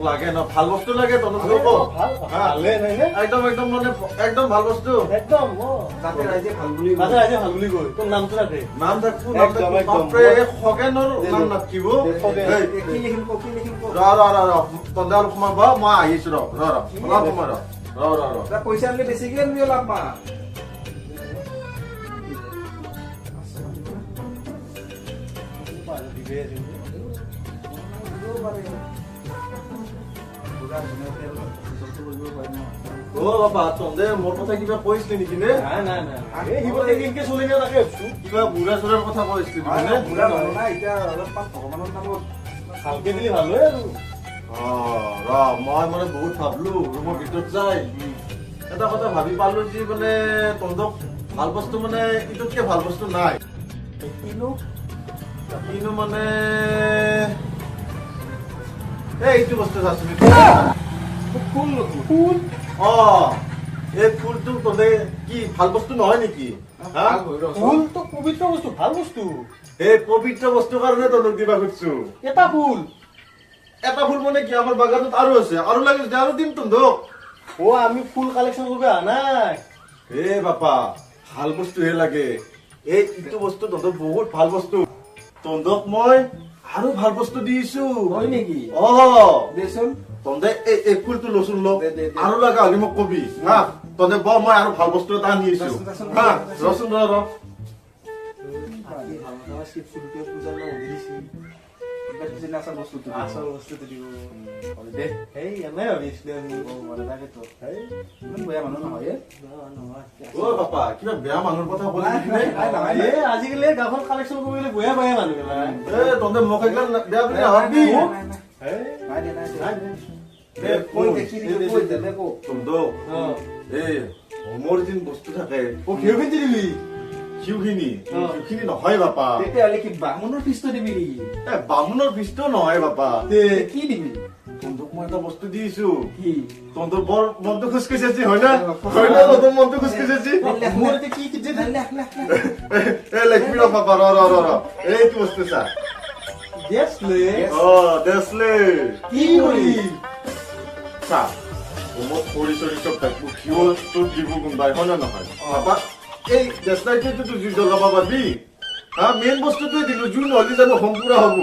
লাগে না ভাল বস্তু লাগে তনক ভালে নাই নে একদম একদম মানে একদম ভাল বস্তু একদম যাতে ৰাইজে ভাল বুলি মাজে আজি ভাল বুলি কয় তোৰ নামটো ৰাখে নাম থাকবো একদম, একদম। বাপৰে খগেনৰ নাম নাথকিব খগেন। কি লিখিম কি লিখিম তন্দে আৰু সোমাব মই আহিছো ৰ অলপ সময় ৰ পইচা আনিলে বেছিকে আনিবি অলপ মা অ বাবা তন্দে মোৰ কথা কিবা কৈছিলি নেকি নে নাই নাই নাই এই হিবতে কেনকে চলি গেল তাকে ভাবছো কিবা বুঢ়া চুঢ়াৰ কথা কৈছিলি নেকি নে বুঢ়া মানুহ না এতিয়া অলপমান ভগৱানৰ নামত ভালকে দিলি ভাল হয় আৰু মই মানে বহুত ভাবলো ৰুমৰ ভিতৰত যাই এটা কথা ভাবি পালো যে মানে তন্দক ভাল বস্তু মানে ইটোতকে ভাল বস্তু নাই কিনো মানে এইটো বস্তু চাচোন ফুল ফুল অ এই ফুলটো তন্দে কি ভাল বস্তু নহয় নেকি হা ফুল তো পবিত্ৰ বস্তু ভাল বস্তু এই পবিত্ৰ বস্তুৰ কাৰণে তন্দক দিবা খুজিছো এটা ফুল এটা ফুল মানে কি আমাৰ বাগানত আৰু আছে আৰু লাগে যদি আৰু দিম তন্দক ও আমি ফুল কালেকশ্যন কৰিব অহা নাই এ বাপা ভাল বস্তুহে লাগে এই ইটো বস্তু তন্দক বহুত ভাল বস্তু তন্দক মই আৰু ভাল বস্তু দিছো হয় নেকি অ দেচোন তন্দে এই ফুলটো লচোন ল দে। আৰু লগা হলি মোক কবি হা তন্দে ব মই আৰু ভাল বস্তু এটা আনি আছো দেচোন, হা দেচোন। ৰচোন ৰ ফুলকে পূজাৰ নাম দিছি আচল বস্তুটো আচল বস্তুটো দিব দে এই এনে ভাবিছিলো আমি মানে তাকেতো এই ইমান বেয়া মানুহ নহয় অ বাপা কিবা বেয়া মানুহৰ কথা ক'লি নেকি নে? এই আজিকালি গাঁৱত কালেকশ্যন কৰিবলৈ বয়া বয়া মানুহ এ তন্দে মোক একলা বেয়া বুলি নাভাবি দে কৈ দেখি কৈ দে কো তন্দক এই হোমৰ দিন বস্তু থাকে ও ঘিউ পিন্ধি দিবি ঘিউখিনি অ। ঘিউখিনি নহয় বাপা তেতিয়াহ'লে কি বামুণৰ ফিজটো দিবি নেকি এ বামুণৰ পিছটো নহয় বাপা কি দিবি তন্দক মই এটা বস্তু দিছো কি তন্দৰ বৰ মনটো খুচ খুচাইছি হয় না হয় না তন্দৰ মনটো খুচ খুচাইছি মোৰ এতিয়া কি কি যে এ লক্ষ্মী ৰ বাপা ৰ এইটো বস্তু চা দেছ লৈ অ দেছলে কি কৰি চা মোক খৰি চৰি চব থাকবো ঘিউ তোৰ দিব কোনবাই হয় না নহয় বাপা এই দেছলাইটোতো জুই জ্বলাব পাৰবি হা মেইন বস্তুটোৱে দিলো জুই নহ'লে জানো হোম পুৰা হ'ব